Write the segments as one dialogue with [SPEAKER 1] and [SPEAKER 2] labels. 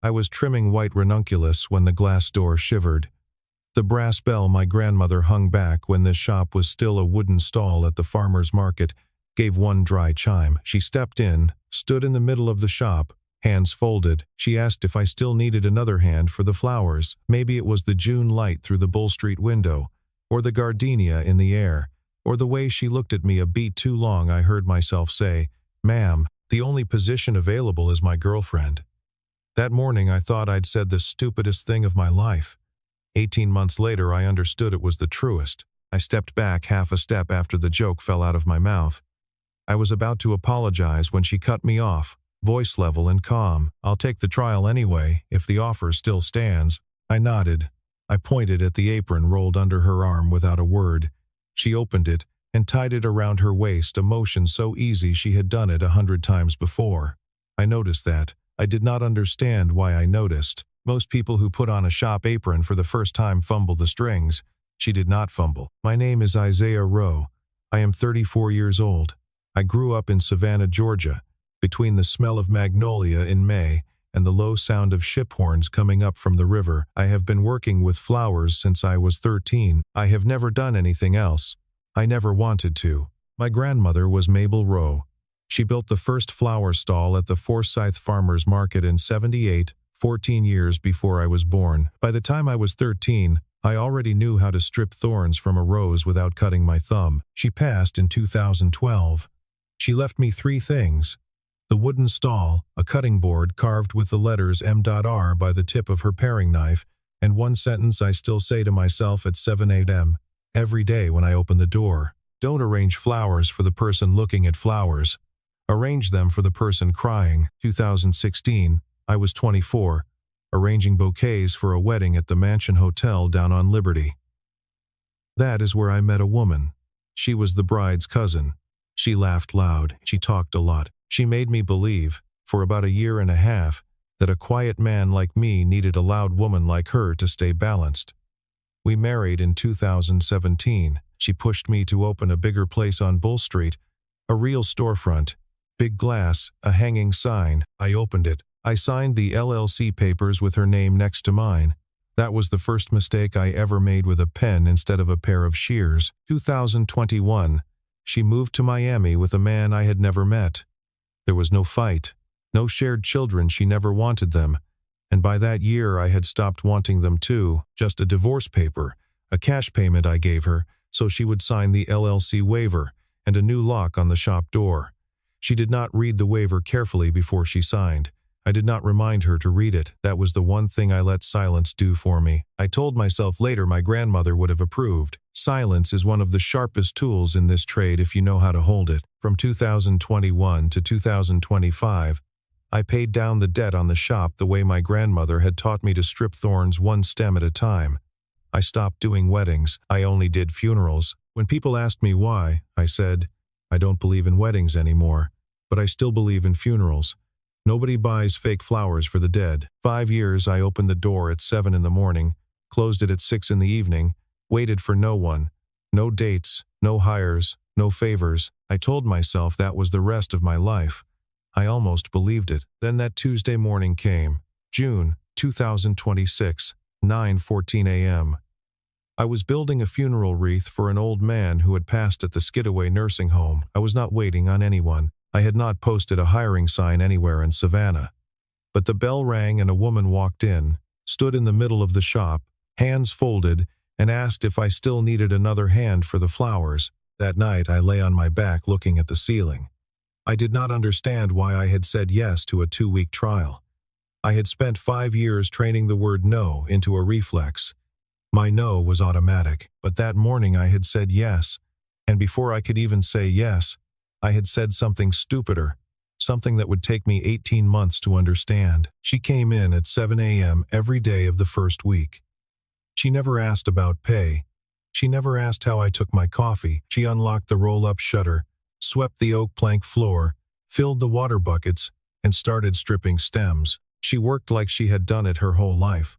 [SPEAKER 1] I was trimming white ranunculus when the glass door shivered. The brass bell my grandmother hung back when this shop was still a wooden stall at the farmer's market gave one dry chime. She stepped in, stood in the middle of the shop, hands folded. She asked if I still needed another hand for the flowers. Maybe it was the June light through the Bull Street window, or the gardenia in the air, or the way she looked at me a beat too long. I heard myself say, "Ma'am, the only position available is my girlfriend." That morning I thought I'd said the stupidest thing of my life. 18 months later I understood it was the truest. I stepped back half a step after the joke fell out of my mouth. I was about to apologize when she cut me off, voice level and calm. "I'll take the trial anyway, if the offer still stands." I nodded. I pointed at the apron rolled under her arm without a word. She opened it and tied it around her waist, a motion so easy she had done it 100 times before. I noticed that. I did not understand why I noticed. Most people who put on a shop apron for the first time fumble the strings. She did not fumble. "My name is Isaiah Rowe. I am 34 years old. I grew up in Savannah, Georgia, between the smell of magnolia in May and the low sound of ship horns coming up from the river. I have been working with flowers since I was 13. I have never done anything else. I never wanted to." My grandmother was Mabel Rowe. She built the first flower stall at the Forsyth Farmers Market in '78, 14 years before I was born. By the time I was 13, I already knew how to strip thorns from a rose without cutting my thumb. She passed in 2012. She left me 3 things: the wooden stall, a cutting board carved with the letters M.R. by the tip of her paring knife, and one sentence I still say to myself at 7 a.m. every day when I open the door. "Don't arrange flowers for the person looking at flowers. Arrange them for the person crying." 2016, I was 24, arranging bouquets for a wedding at the Mansion Hotel down on Liberty. That is where I met a woman. She was the bride's cousin. She laughed loud. She talked a lot. She made me believe, for about 1.5 years, that a quiet man like me needed a loud woman like her to stay balanced. We married in 2017. She pushed me to open a bigger place on Bull Street, a real storefront, big glass, a hanging sign. I opened it. I signed the LLC papers with her name next to mine. That was the first mistake I ever made with a pen instead of a pair of shears. 2021. She moved to Miami with a man I had never met. There was no fight, no shared children. She never wanted them. And by that year I had stopped wanting them too. Just a divorce paper, a cash payment I gave her so she would sign the LLC waiver, and a new lock on the shop door. She did not read the waiver carefully before she signed. I did not remind her to read it. That was the one thing I let silence do for me. I told myself later my grandmother would have approved. Silence is one of the sharpest tools in this trade if you know how to hold it. From 2021 to 2025, I paid down the debt on the shop the way my grandmother had taught me to strip thorns one stem at a time. I stopped doing weddings. I only did funerals. When people asked me why, I said, "I don't believe in weddings anymore, but I still believe in funerals. Nobody buys fake flowers for the dead." 5 years I opened the door at 7 in the morning, closed it at 6 in the evening, waited for no one, no dates, no hires, no favors. I told myself that was the rest of my life. I almost believed it. Then that Tuesday morning came. June 2026, 9:14 a.m. I was building a funeral wreath for an old man who had passed at the Skidaway nursing home. I was not waiting on anyone. I had not posted a hiring sign anywhere in Savannah. But the bell rang and a woman walked in, stood in the middle of the shop, hands folded, and asked if I still needed another hand for the flowers. That night I lay on my back looking at the ceiling. I did not understand why I had said yes to a 2-week trial. I had spent 5 years training the word no into a reflex. My no was automatic, but that morning I had said yes, and before I could even say yes, I had said something stupider, something that would take me 18 months to understand. She came in at 7 a.m. every day of the first week. She never asked about pay. She never asked how I took my coffee. She unlocked the roll-up shutter, swept the oak plank floor, filled the water buckets, and started stripping stems. She worked like she had done it her whole life.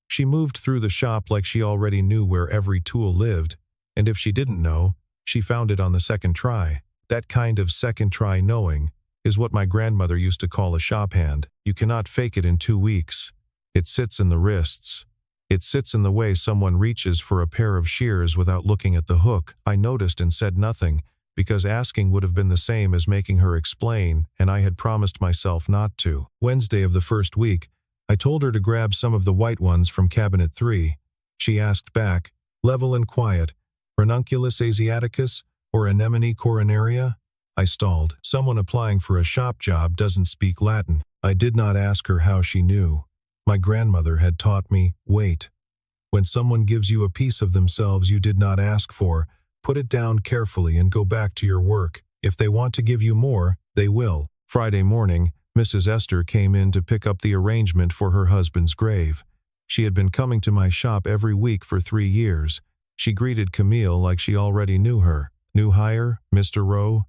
[SPEAKER 1] She moved through the shop like she already knew where every tool lived, and if she didn't know, she found it on the second try. That kind of second try knowing is what my grandmother used to call a shop hand. You cannot fake it in 2 weeks. It sits in the wrists. It sits in the way someone reaches for a pair of shears without looking at the hook. I noticed and said nothing, because asking would have been the same as making her explain, and I had promised myself not to. Wednesday of the first week, I told her to grab some of the white ones from cabinet 3. She asked back, level and quiet, Ranunculus asiaticus or Anemone coronaria? I stalled. Someone applying for a shop job doesn't speak Latin. I did not ask her how she knew. My grandmother had taught me, wait. When someone gives you a piece of themselves you did not ask for, put it down carefully and go back to your work. If they want to give you more, they will. Friday morning, Mrs. Esther came in to pick up the arrangement for her husband's grave. She had been coming to my shop every week for 3 years. She greeted Camille like she already knew her. New hire, Mr. Rowe?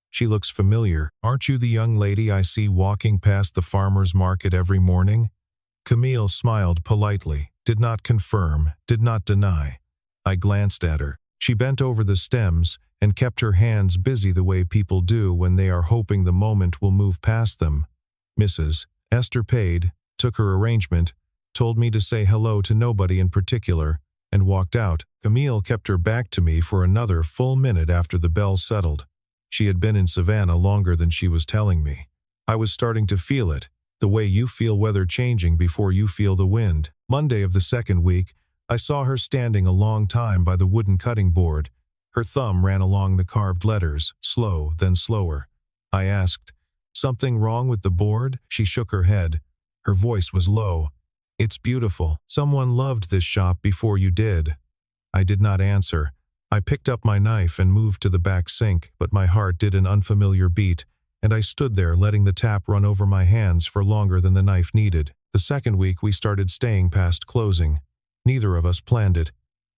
[SPEAKER 1] She looks familiar. Aren't you the young lady I see walking past the farmer's market every morning? Camille smiled politely, did not confirm, did not deny. I glanced at her. She bent over the stems and kept her hands busy the way people do when they are hoping the moment will move past them. Mrs. Esther paid, took her arrangement, told me to say hello to nobody in particular, and walked out. Camille kept her back to me for another full minute after the bell settled. She had been in Savannah longer than she was telling me. I was starting to feel it, the way you feel weather changing before you feel the wind. Monday of the second week, I saw her standing a long time by the wooden cutting board. Her thumb ran along the carved letters, slow, then slower. I asked, something wrong with the board? She shook her head. Her voice was low. It's beautiful. Someone loved this shop before you did. I did not answer. I picked up my knife and moved to the back sink, but my heart did an unfamiliar beat, and I stood there letting the tap run over my hands for longer than the knife needed. The second week we started staying past closing. Neither of us planned it.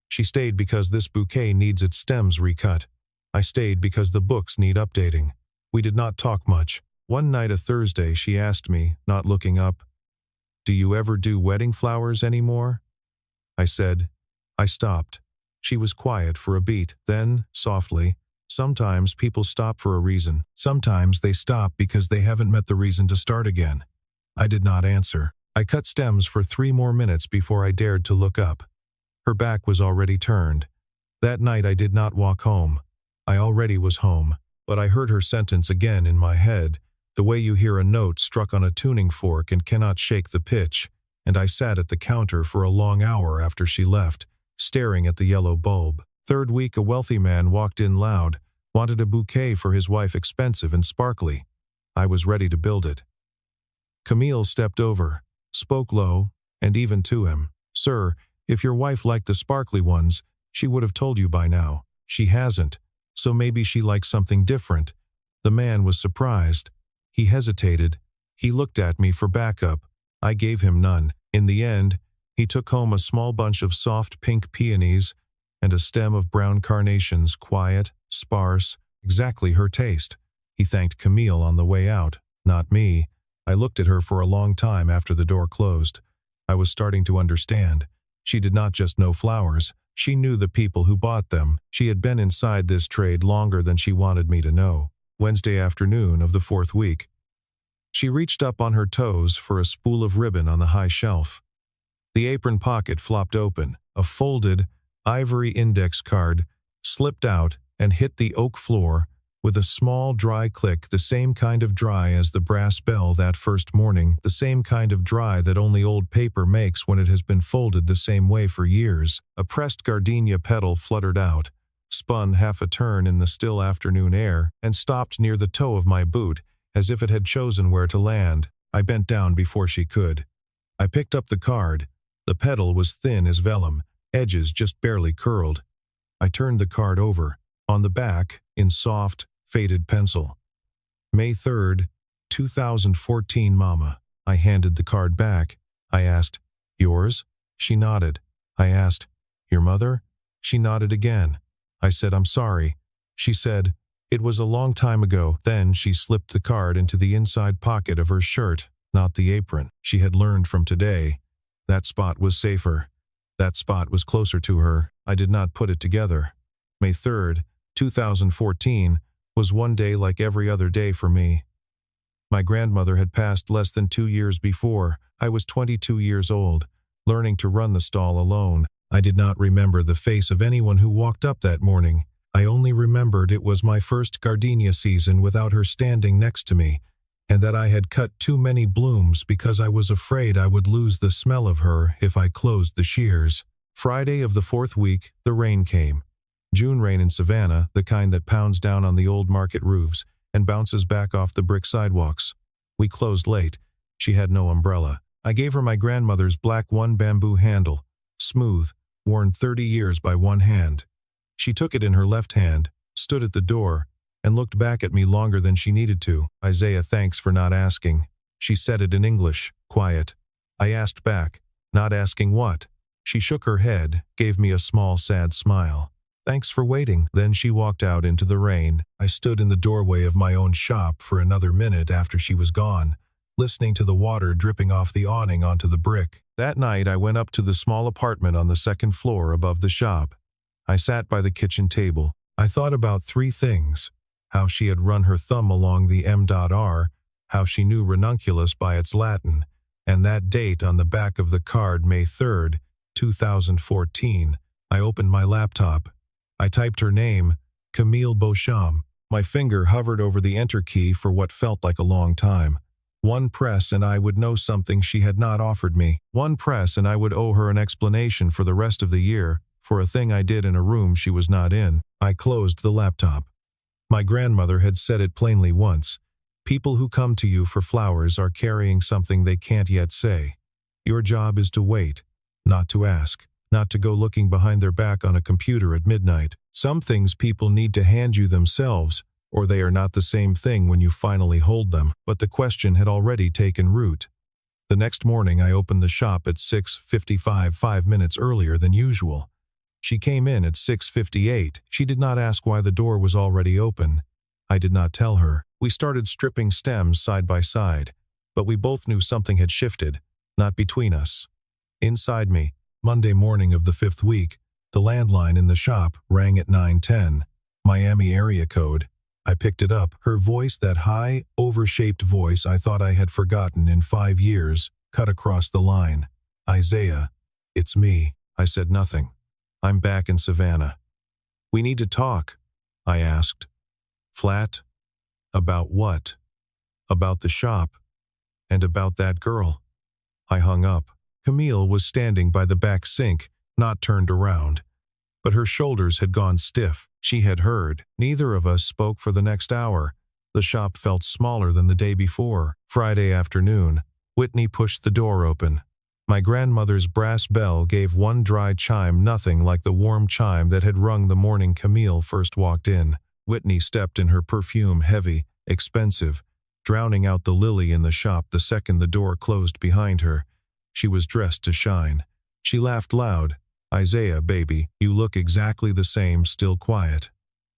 [SPEAKER 1] She stayed because this bouquet needs its stems recut. I stayed because the books need updating. We did not talk much. One night, a Thursday, she asked me, not looking up, "Do you ever do wedding flowers anymore?" I said. I stopped. She was quiet for a beat. Then, softly, sometimes people stop for a reason. Sometimes they stop because they haven't met the reason to start again. I did not answer. I cut stems for 3 more minutes before I dared to look up. Her back was already turned. That night I did not walk home. I already was home, but I heard her sentence again in my head, the way you hear a note struck on a tuning fork and cannot shake the pitch, and I sat at the counter for a long hour after she left, staring at the yellow bulb. Third week, a wealthy man walked in loud, wanted a bouquet for his wife, expensive and sparkly. I was ready to build it. Camille stepped over, spoke low, and even to him. "Sir, if your wife liked the sparkly ones, she would have told you by now. She hasn't, so maybe she likes something different." The man was surprised. He hesitated. He looked at me for backup. I gave him none. In the end, he took home a small bunch of soft pink peonies and a stem of brown carnations, quiet, sparse, exactly her taste. He thanked Camille on the way out, not me. I looked at her for a long time after the door closed. I was starting to understand. She did not just know flowers. She knew the people who bought them. She had been inside this trade longer than she wanted me to know. Wednesday afternoon of the 4th week. She reached up on her toes for a spool of ribbon on the high shelf. The apron pocket flopped open. A folded, ivory index card slipped out and hit the oak floor with a small dry click, the same kind of dry as the brass bell that first morning, the same kind of dry that only old paper makes when it has been folded the same way for years. A pressed gardenia petal fluttered out, spun half a turn in the still afternoon air, and stopped near the toe of my boot, as if it had chosen where to land. I bent down before she could. I picked up the card. The petal was thin as vellum, edges just barely curled. I turned the card over. On the back, in soft, faded pencil, May 3rd, 2014, Mama. I handed the card back. I asked, "Yours?" She nodded. I asked, "Your mother?" She nodded again. I said, "I'm sorry." She said, "It was a long time ago." Then she slipped the card into the inside pocket of her shirt, not the apron. She had learned from today. That spot was safer. That spot was closer to her. I did not put it together. May 3rd, 2014 was one day like every other day for me. My grandmother had passed less than 2 years before. I was 22 years old, learning to run the stall alone. I did not remember the face of anyone who walked up that morning. I only remembered it was my first gardenia season without her standing next to me, and that I had cut too many blooms because I was afraid I would lose the smell of her if I closed the shears. Friday of the 4th week, the rain came. June rain in Savannah, the kind that pounds down on the old market roofs and bounces back off the brick sidewalks. We closed late. She had no umbrella. I gave her my grandmother's black one bamboo handle, smooth, worn 30 years by one hand. She took it in her left hand, stood at the door, and looked back at me longer than she needed to. "Isaiah, thanks for not asking." She said it in English, quiet. I asked back, "Not asking what?" She shook her head, gave me a small sad smile. "Thanks for waiting." Then she walked out into the rain. I stood in the doorway of my own shop for another minute after she was gone, listening to the water dripping off the awning onto the brick. That night I went up to the small apartment on the 2nd floor above the shop. I sat by the kitchen table. I thought about 3 things: how she had run her thumb along the M.R., how she knew ranunculus by its Latin, and that date on the back of the card, May 3rd, 2014. I opened my laptop. I typed her name, Camille Beauchamp. My finger hovered over the enter key for what felt like a long time. One press and I would know something she had not offered me. One press and I would owe her an explanation for the rest of the year, for a thing I did in a room she was not in. I closed the laptop. My grandmother had said it plainly once. People who come to you for flowers are carrying something they can't yet say. Your job is to wait, not to ask, not to go looking behind their back on a computer at midnight. Some things people need to hand you themselves, or they are not the same thing when you finally hold them. But the question had already taken root. The next morning I opened the shop at 6:55, 5 minutes earlier than usual. She came in at 6:58. She did not ask why the door was already open. I did not tell her. We started stripping stems side by side, but we both knew something had shifted, not between us. Inside me, Monday morning of the 5th week, the landline in the shop rang at 9:10. Miami area code. I picked it up. Her voice, that high, over-shaped voice I thought I had forgotten in 5 years, cut across the line. "Isaiah, it's me." I said nothing. "I'm back in Savannah." "We need to talk," I asked. "Flat? About what?" "About the shop. And about that girl." I hung up. Camille was standing by the back sink, not turned around. But her shoulders had gone stiff. She had heard. Neither of us spoke for the next hour. The shop felt smaller than the day before. Friday afternoon, Whitney pushed the door open. My grandmother's brass bell gave one dry chime, nothing like the warm chime that had rung the morning Camille first walked in. Whitney stepped in her perfume, heavy, expensive, drowning out the lily in the shop the second the door closed behind her. She was dressed to shine. She laughed loud. "Isaiah, baby, you look exactly the same, still quiet.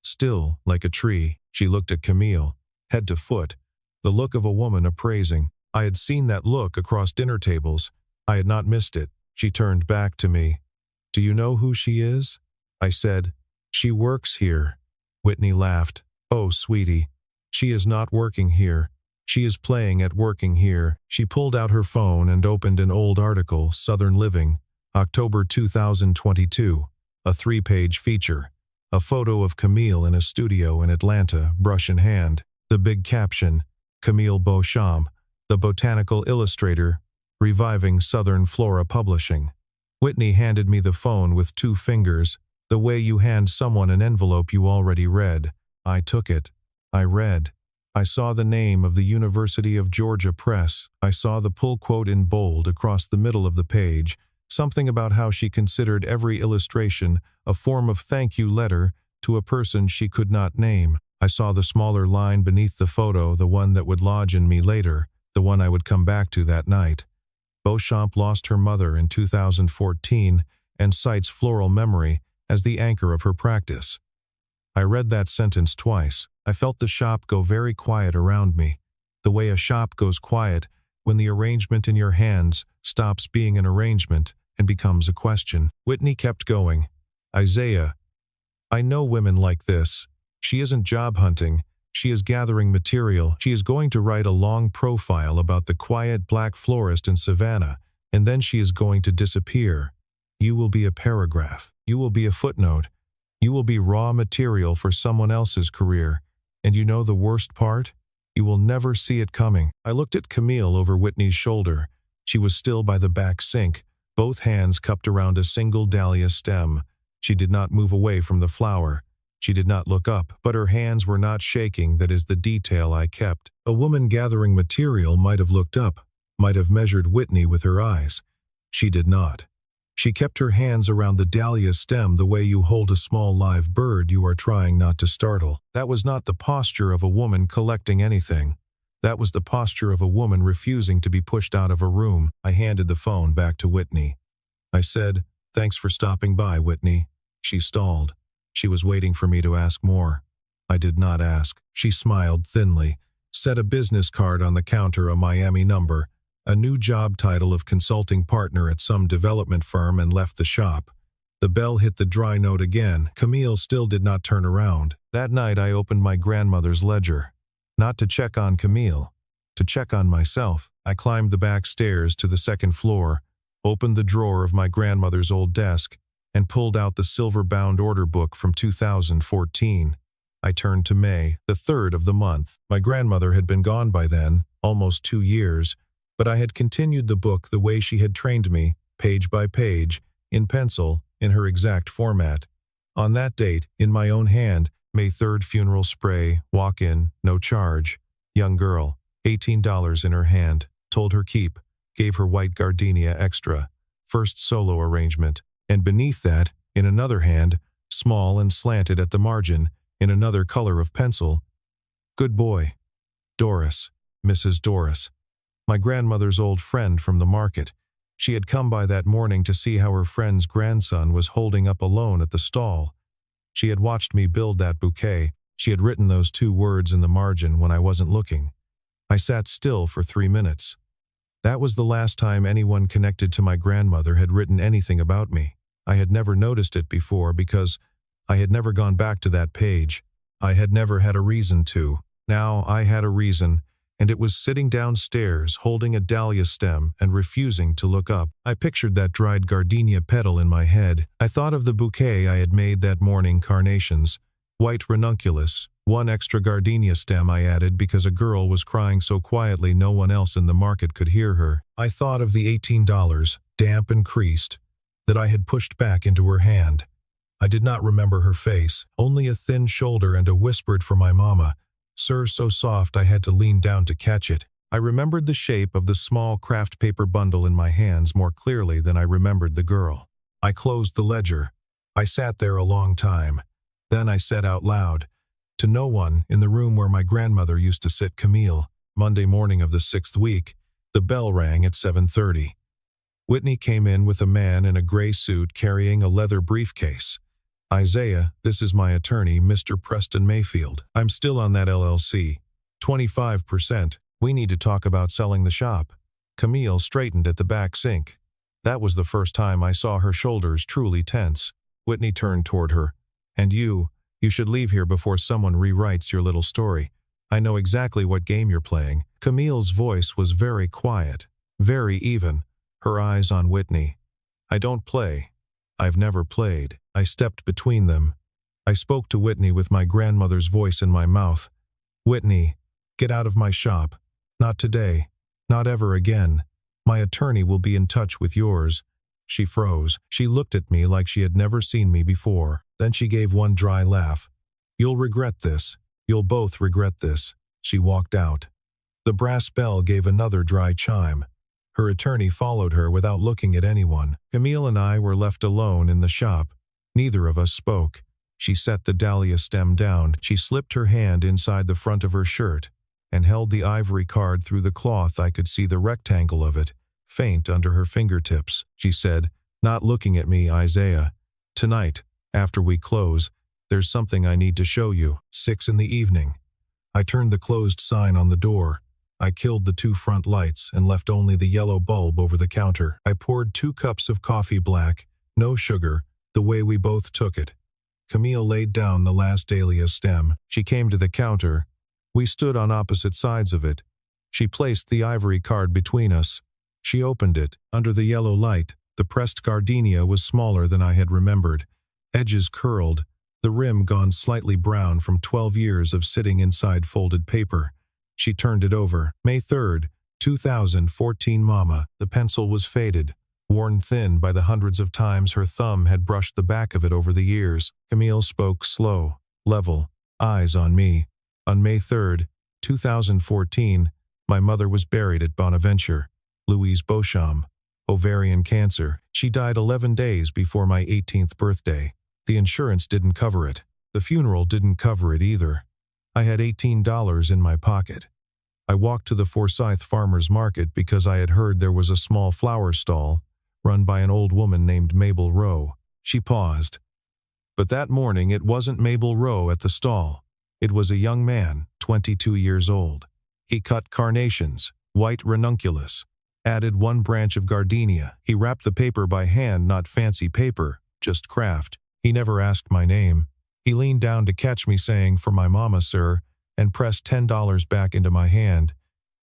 [SPEAKER 1] Still, like a tree." She looked at Camille, head to foot, the look of a woman appraising. I had seen that look across dinner tables. I had not missed it. She turned back to me. "Do you know who she is?" I said. "She works here." Whitney laughed. "Oh, sweetie, she is not working here. She is playing at working here." She pulled out her phone and opened an old article, Southern Living, October 2022, a 3-page feature. A photo of Camille in a studio in Atlanta, brush in hand. The big caption, "Camille Beauchamp, the botanical illustrator, reviving Southern Flora Publishing." Whitney handed me the phone with 2 fingers, the way you hand someone an envelope you already read. I took it. I read. I saw the name of the University of Georgia Press. I saw the pull quote in bold across the middle of the page, something about how she considered every illustration a form of thank you letter to a person she could not name. I saw the smaller line beneath the photo, the one that would lodge in me later, the one I would come back to that night. Beauchamp lost her mother in 2014 and cites floral memory as the anchor of her practice. I read that sentence twice. I felt the shop go very quiet around me, the way a shop goes quiet when the arrangement in your hands stops being an arrangement and becomes a question. Whitney kept going. "Isaiah, I know women like this. She isn't job hunting. She is gathering material. She is going to write a long profile about the quiet black florist in Savannah, and then she is going to disappear. You will be a paragraph. You will be a footnote. You will be raw material for someone else's career. And you know the worst part? You will never see it coming. I looked at Camille over Whitney's shoulder. She was still by the back sink, both hands cupped around a single dahlia stem. She did not move away from the flower. She did not look up, but her hands were not shaking. That is the detail I kept. A woman gathering material might have looked up, might have measured Whitney with her eyes. She did not. She kept her hands around the dahlia stem the way you hold a small live bird you are trying not to startle. That was not the posture of a woman collecting anything. That was the posture of a woman refusing to be pushed out of a room. I handed the phone back to Whitney. I said, "Thanks for stopping by, Whitney." She stalled. She was waiting for me to ask more. I did not ask. She smiled thinly, set a business card on the counter, a Miami number, a new job title of consulting partner at some development firm, and left the shop. The bell hit the dry note again. Camille still did not turn around. That night I opened my grandmother's ledger. Not to check on Camille, to check on myself. I climbed the back stairs to the second floor, opened the drawer of my grandmother's old desk, and pulled out the silver-bound order book from 2014. I turned to May, the 3rd of the month. My grandmother had been gone by then, almost 2 years, but I had continued the book the way she had trained me, page by page, in pencil, in her exact format. On that date, in my own hand, May 3rd, funeral spray, walk-in, no charge. Young girl, $18 in her hand, told her keep, gave her white gardenia extra, first solo arrangement, and beneath that, in another hand, small and slanted at the margin, in another color of pencil, "Good boy. Doris, Mrs. Doris." My grandmother's old friend from the market. She had come by that morning to see how her friend's grandson was holding up alone at the stall. She had watched me build that bouquet. She had written those 2 words in the margin when I wasn't looking. I sat still for 3 minutes. That was the last time anyone connected to my grandmother had written anything about me. I had never noticed it before because I had never gone back to that page. I had never had a reason to. Now I had a reason, and it was sitting downstairs holding a dahlia stem and refusing to look up. I pictured that dried gardenia petal in my head. I thought of the bouquet I had made that morning, carnations, white ranunculus, 1 extra gardenia stem I added because a girl was crying so quietly no one else in the market could hear her. I thought of the $18, damp and creased, that I had pushed back into her hand. I did not remember her face, only a thin shoulder and a whispered for my mama, "Sir," so soft I had to lean down to catch it. I remembered the shape of the small craft paper bundle in my hands more clearly than I remembered the girl. I closed the ledger. I sat there a long time. Then I said out loud, to no one, in the room where my grandmother used to sit, "Camille." Monday morning of the 6th week, the bell rang at 7:30. Whitney came in with a man in a gray suit carrying a leather briefcase. "Isaiah, this is my attorney, Mr. Preston Mayfield. I'm still on that LLC. 25%. We need to talk about selling the shop." Camille straightened at the back sink. That was the first time I saw her shoulders truly tense. Whitney turned toward her. "And you should leave here before someone rewrites your little story. I know exactly what game you're playing." Camille's voice was very quiet, very even, her eyes on Whitney. "I don't play. I've never played." I stepped between them. I spoke to Whitney with my grandmother's voice in my mouth. "Whitney, get out of my shop. Not today. Not ever again. My attorney will be in touch with yours." She froze. She looked at me like she had never seen me before. Then she gave one dry laugh. "You'll regret this. You'll both regret this." She walked out. The brass bell gave another dry chime. Her attorney followed her without looking at anyone. Camille and I were left alone in the shop. Neither of us spoke. She set the dahlia stem down. She slipped her hand inside the front of her shirt and held the ivory card through the cloth. I could see the rectangle of it, faint under her fingertips. She said, not looking at me, "Isaiah, tonight, after we close, there's something I need to show you. 6 in the evening." I turned the closed sign on the door. I killed the 2 front lights and left only the yellow bulb over the counter. I poured 2 cups of coffee black, no sugar, the way we both took it. Camille laid down the last dahlia stem. She came to the counter, We stood on opposite sides of it. She placed the ivory card between us. She opened it. Under the yellow light, the pressed gardenia was smaller than I had remembered. Edges curled, the rim gone slightly brown from 12 years of sitting inside folded paper. She turned it over. May 3rd, 2014 Mama. The pencil was faded, worn thin by the hundreds of times her thumb had brushed the back of it over the years. Camille spoke slow, level, eyes on me. On May 3rd, 2014, my mother was buried at Bonaventure. Louise Beauchamp, ovarian cancer. She died 11 days before my 18th birthday. The insurance didn't cover it. The funeral didn't cover it either. I had $18 in my pocket. I walked to the Forsyth Farmers Market because I had heard there was a small flower stall run by an old woman named Mabel Rowe. She paused. But that morning it wasn't Mabel Rowe at the stall. It was a young man, 22 years old. He cut carnations, white ranunculus, added one branch of gardenia. He wrapped the paper by hand, not fancy paper, just craft. He never asked my name. He leaned down to catch me saying, "For my mama, sir," and pressed $10 back into my hand.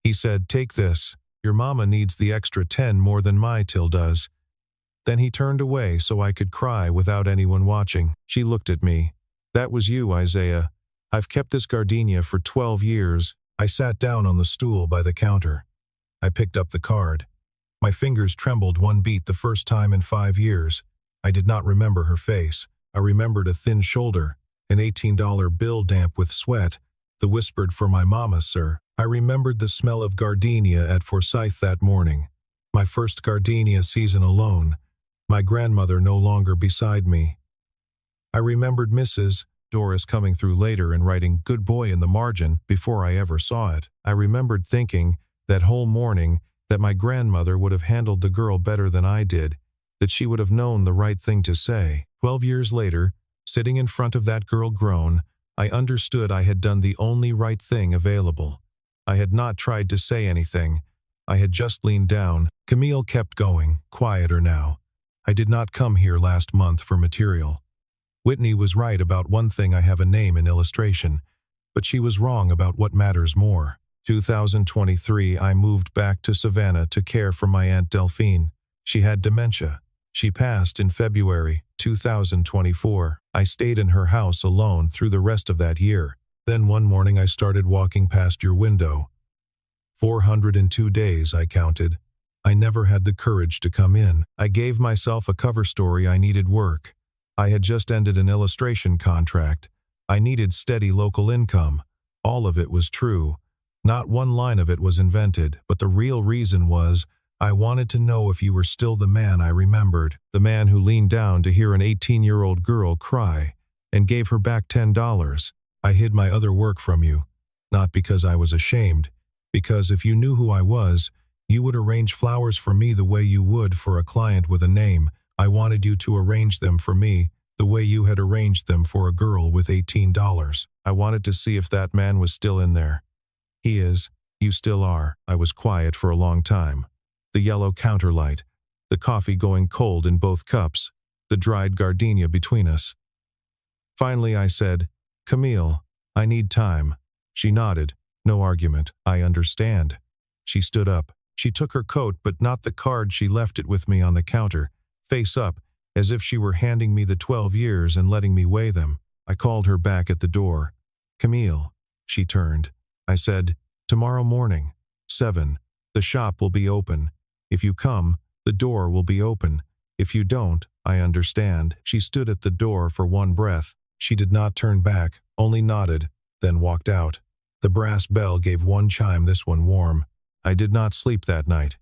[SPEAKER 1] He said, "Take this. Your mama needs the extra 10 more than my Till does." Then he turned away so I could cry without anyone watching. She looked at me. "That was you, Isaiah. I've kept this gardenia for 12 years. I sat down on the stool by the counter. I picked up the card. My fingers trembled one beat the first time in 5 years. I did not remember her face. I remembered a thin shoulder, an $18 bill damp with sweat, the whispered "For my mama, sir." I remembered the smell of gardenia at Forsyth that morning. My first gardenia season alone. My grandmother no longer beside me. I remembered Mrs. Doris coming through later and writing "good boy" in the margin before I ever saw it. I remembered thinking that whole morning that my grandmother would have handled the girl better than I did, that she would have known the right thing to say. 12 years later, sitting in front of that girl grown, I understood I had done the only right thing available. I had not tried to say anything. I had just leaned down. Camille kept going, quieter now. I did not come here last month for material. Whitney was right about one thing: I have a name in illustration. But she was wrong about what matters more. 2023, I moved back to Savannah to care for my Aunt Delphine. She had dementia. She passed in February 2024. I stayed in her house alone through the rest of that year. Then one morning I started walking past your window. 402 days, I counted. I never had the courage to come in. I gave myself a cover story: I needed work. I had just ended an illustration contract. I needed steady local income. All of it was true. Not one line of it was invented, but the real reason was I wanted to know if you were still the man I remembered, the man who leaned down to hear an 18-year-old girl cry and gave her back $10. I hid my other work from you, not because I was ashamed, because if you knew who I was, you would arrange flowers for me the way you would for a client with a name. I wanted you to arrange them for me the way you had arranged them for a girl with $18. I wanted to see if that man was still in there. He is. You still are. I was quiet for a long time. The yellow counterlight, the coffee going cold in both cups, the dried gardenia between us. Finally I said, "Camille, I need time." She nodded. No argument. "I understand." She stood up. She took her coat, but not the card. She left it with me on the counter, face up, as if she were handing me the 12 years and letting me weigh them. I called her back at the door. "Camille." She turned. I said, "Tomorrow morning, 7. The shop will be open. If you come, the door will be open. If you don't, I understand." She stood at the door for one breath. She did not turn back, only nodded, then walked out. The brass bell gave one chime, this one warm. I did not sleep that night.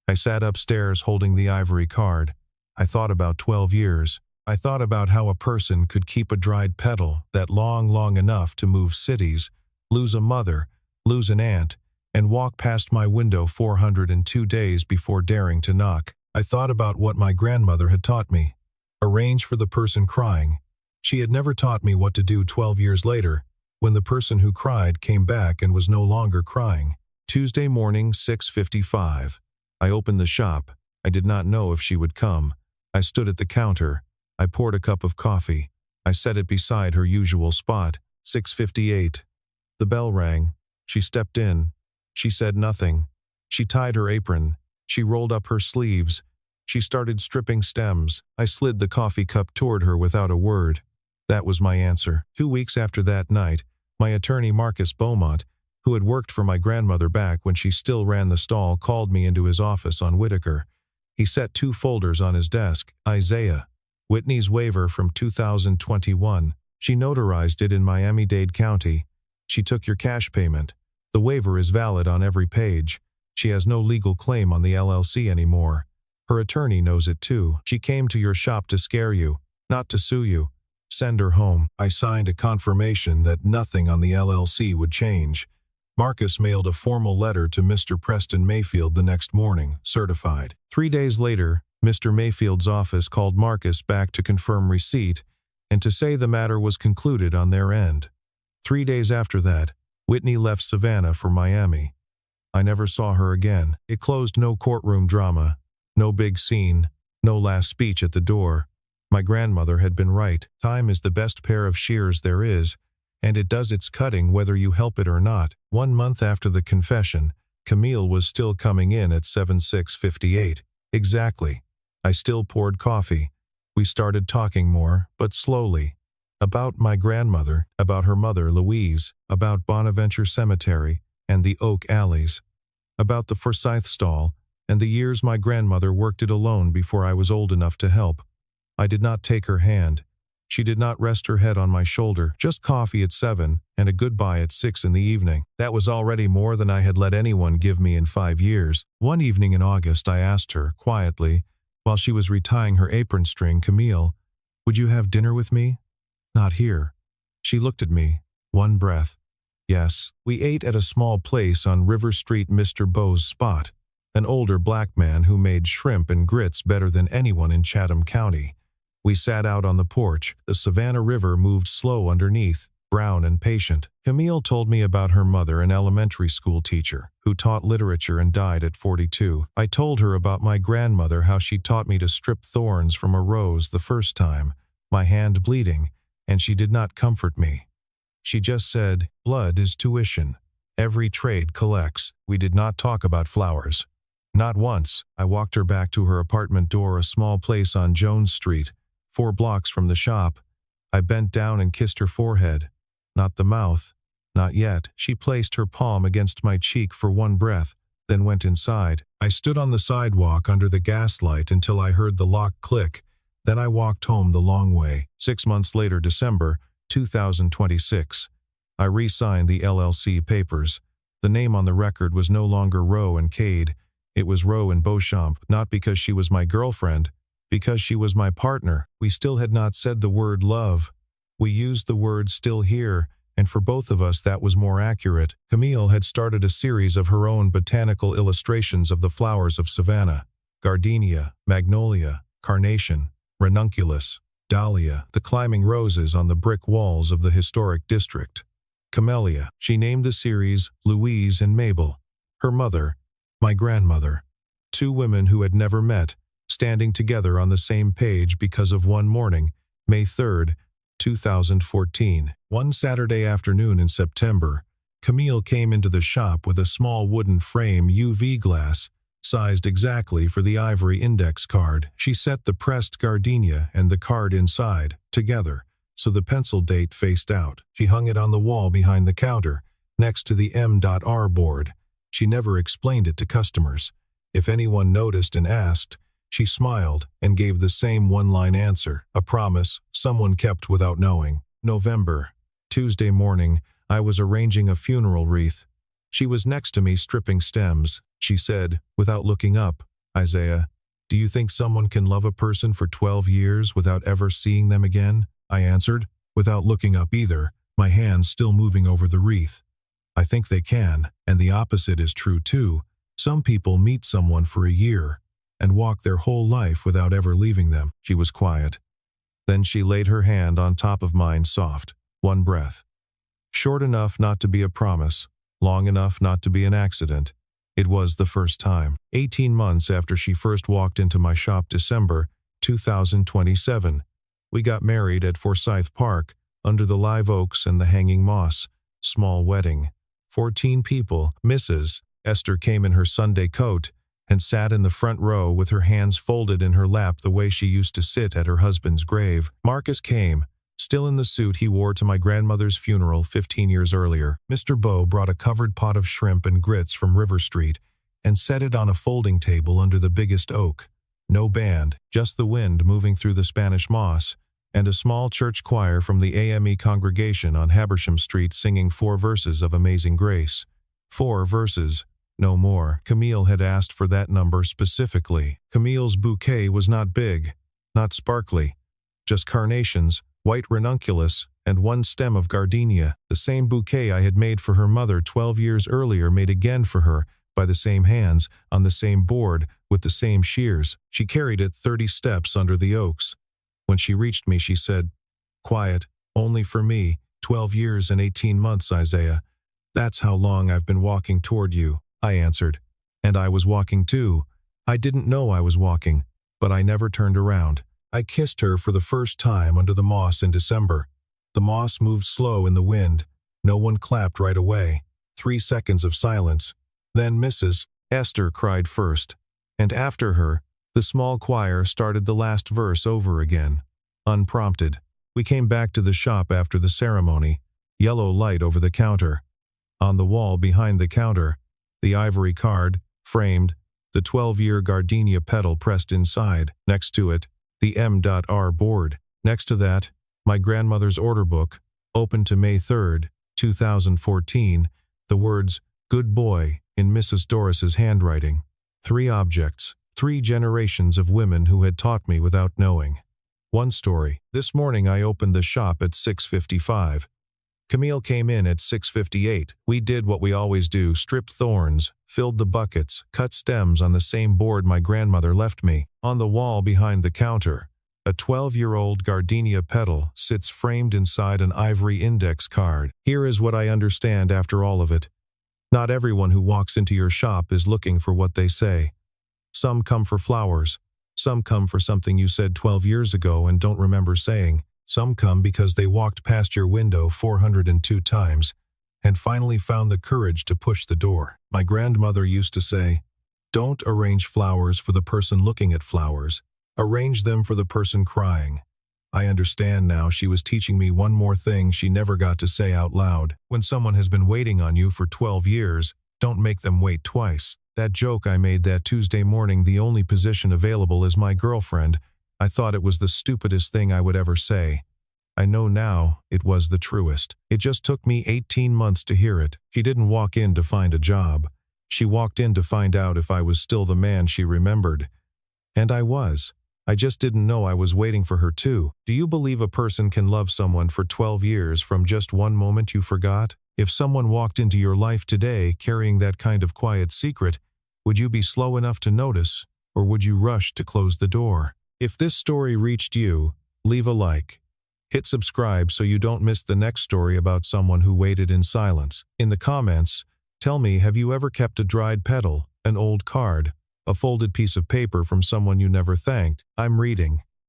[SPEAKER 1] I sat upstairs holding the ivory card. I thought about 12 years. I thought about how a person could keep a dried petal that long enough to move cities, lose a mother, lose an aunt, and walk past my window 402 days before daring to knock. I thought about what my grandmother had taught me. Arrange for the person crying. She had never taught me what to do 12 years later, when the person who cried came back and was no longer crying. Tuesday morning, 6:55. I opened the shop. I did not know if she would come. I stood at the counter. I poured a cup of coffee. I set it beside her usual spot. 6:58. The bell rang. She stepped in. She said nothing. She tied her apron. She rolled up her sleeves. She started stripping stems. I slid the coffee cup toward her without a word. That was my answer. 2 weeks after that night, my attorney Marcus Beaumont, who had worked for my grandmother back when she still ran the stall, called me into his office on Whitaker. He set 2 folders on his desk. Isaiah, Whitney's waiver from 2021. She notarized it in Miami-Dade County. She took your cash payment. The waiver is valid on every page. She has no legal claim on the LLC anymore. Her attorney knows it too. She came to your shop to scare you, not to sue you. Send her home. I signed a confirmation that nothing on the LLC would change. Marcus mailed a formal letter to Mr. Preston Mayfield the next morning, certified. 3 days later, Mr. Mayfield's office called Marcus back to confirm receipt and to say the matter was concluded on their end. 3 days after that, Whitney left Savannah for Miami. I never saw her again. It closed. No courtroom drama, no big scene, no last speech at the door. My grandmother had been right. Time is the best pair of shears there is, and it does its cutting whether you help it or not. 1 month after the confession, Camille was still coming in at 7658. Exactly. I still poured coffee. We started talking more, but slowly. About my grandmother, about her mother Louise, about Bonaventure Cemetery and the Oak Alleys, about the Forsyth stall and the years my grandmother worked it alone before I was old enough to help. I did not take her hand. She did not rest her head on my shoulder. Just coffee at 7 and a goodbye at 6 in the evening. That was already more than I had let anyone give me in 5 years. One evening in August I asked her, quietly, while she was retying her apron string, "Camille, would you have dinner with me?" "Not here." She looked at me. One breath. "Yes." We ate at a small place on River Street, Mr. Beau's spot, an older black man who made shrimp and grits better than anyone in Chatham County. We sat out on the porch. The Savannah River moved slow underneath, brown and patient. Camille told me about her mother, an elementary school teacher, who taught literature and died at 42. I told her about my grandmother, how she taught me to strip thorns from a rose the first time, my hand bleeding, and she did not comfort me. She just said, "Blood is tuition. Every trade collects." We did not talk about flowers. Not once. I walked her back to her apartment door, a small place on Jones Street, 4 blocks from the shop. I bent down and kissed her forehead. Not the mouth. Not yet. She placed her palm against my cheek for one breath, then went inside. I stood on the sidewalk under the gaslight until I heard the lock click. Then I walked home the long way. 6 months later, December 2026. I re-signed the LLC papers. The name on the record was no longer Rowe and Cade. It was Rowe and Beauchamp, not because she was my girlfriend, because she was my partner. We still had not said the word love. We used the word still here, and for both of us that was more accurate. Camille had started a series of her own botanical illustrations of the flowers of Savannah: gardenia, magnolia, carnation, ranunculus, dahlia, the climbing roses on the brick walls of the historic district. Camellia. She named the series Louise and Mabel, her mother, my grandmother. 2 women who had never met, standing together on the same page because of one morning, May 3, 2014. One Saturday afternoon in September, Camille came into the shop with a small wooden frame UV glass, sized exactly for the ivory index card. She set the pressed gardenia and the card inside, together, so the pencil date faced out. She hung it on the wall behind the counter, next to the M.R. board. She never explained it to customers. If anyone noticed and asked, she smiled and gave the same one-line answer, a promise someone kept without knowing. November. Tuesday morning, I was arranging a funeral wreath. She was next to me stripping stems. She said, without looking up, "Isaiah, do you think someone can love a person for 12 years without ever seeing them again?" I answered, without looking up either, my hands still moving over the wreath. "I think they can, and the opposite is true too. Some people meet someone for a year and walk their whole life without ever leaving them." She was quiet. Then she laid her hand on top of mine, soft, one breath. Short enough not to be a promise, long enough not to be an accident. It was the first time. 18 months after she first walked into my shop, December 2027. We got married at Forsyth Park, under the live oaks and the hanging moss. Small wedding. 14 people. Mrs. Esther came in her Sunday coat and sat in the front row with her hands folded in her lap the way she used to sit at her husband's grave. Marcus came, still in the suit he wore to my grandmother's funeral 15 years earlier. Mr. Beau brought a covered pot of shrimp and grits from River Street and set it on a folding table under the biggest oak. No band, just the wind moving through the Spanish moss, and a small church choir from the AME congregation on Habersham Street singing 4 verses of Amazing Grace. 4 verses, no more. Camille had asked for that number specifically. Camille's bouquet was not big, not sparkly, just carnations, white ranunculus, and 1 stem of gardenia, the same bouquet I had made for her mother 12 years earlier, made again for her, by the same hands, on the same board, with the same shears. She carried it 30 steps under the oaks. When she reached me, she said, "Quiet, only for me, 12 years and 18 months, Isaiah. That's how long I've been walking toward you," I answered. And I was walking too. I didn't know I was walking, but I never turned around. I kissed her for the first time under the moss in December. The moss moved slow in the wind. No one clapped right away. 3 seconds of silence. Then Mrs. Esther cried first, and after her, the small choir started the last verse over again. Unprompted, we came back to the shop after the ceremony, yellow light over the counter. On the wall behind the counter, the ivory card, framed, the 12-year gardenia petal pressed inside. Next to it, the M.R. board. Next to that, my grandmother's order book, open to May 3rd, 2014, the words, "Good boy," in Mrs. Doris's handwriting. 3 objects, 3 generations of women who had taught me without knowing. 1 story. This morning I opened the shop at 6:55. Camille came in at 6:58. We did what we always do, stripped thorns, filled the buckets, cut stems on the same board my grandmother left me. On the wall behind the counter, a 12-year-old gardenia petal sits framed inside an ivory index card. Here is what I understand after all of it. Not everyone who walks into your shop is looking for what they say. Some come for flowers. Some come for something you said 12 years ago and don't remember saying. Some come because they walked past your window 402 times and finally found the courage to push the door. My grandmother used to say, "Don't arrange flowers for the person looking at flowers. Arrange them for the person crying." I understand now she was teaching me one more thing she never got to say out loud. When someone has been waiting on you for 12 years, don't make them wait twice. That joke I made that Tuesday morning, the only position available is my girlfriend, I thought it was the stupidest thing I would ever say. I know now it was the truest. It just took me 18 months to hear it. She didn't walk in to find a job. She walked in to find out if I was still the man she remembered. And I was. I just didn't know I was waiting for her too. Do you believe a person can love someone for 12 years from just one moment you forgot? If someone walked into your life today carrying that kind of quiet secret, would you be slow enough to notice, or would you rush to close the door? If this story reached you, leave a like. Hit subscribe so you don't miss the next story about someone who waited in silence. In the comments, tell me, have you ever kept a dried petal, an old card, a folded piece of paper from someone you never thanked? I'm reading.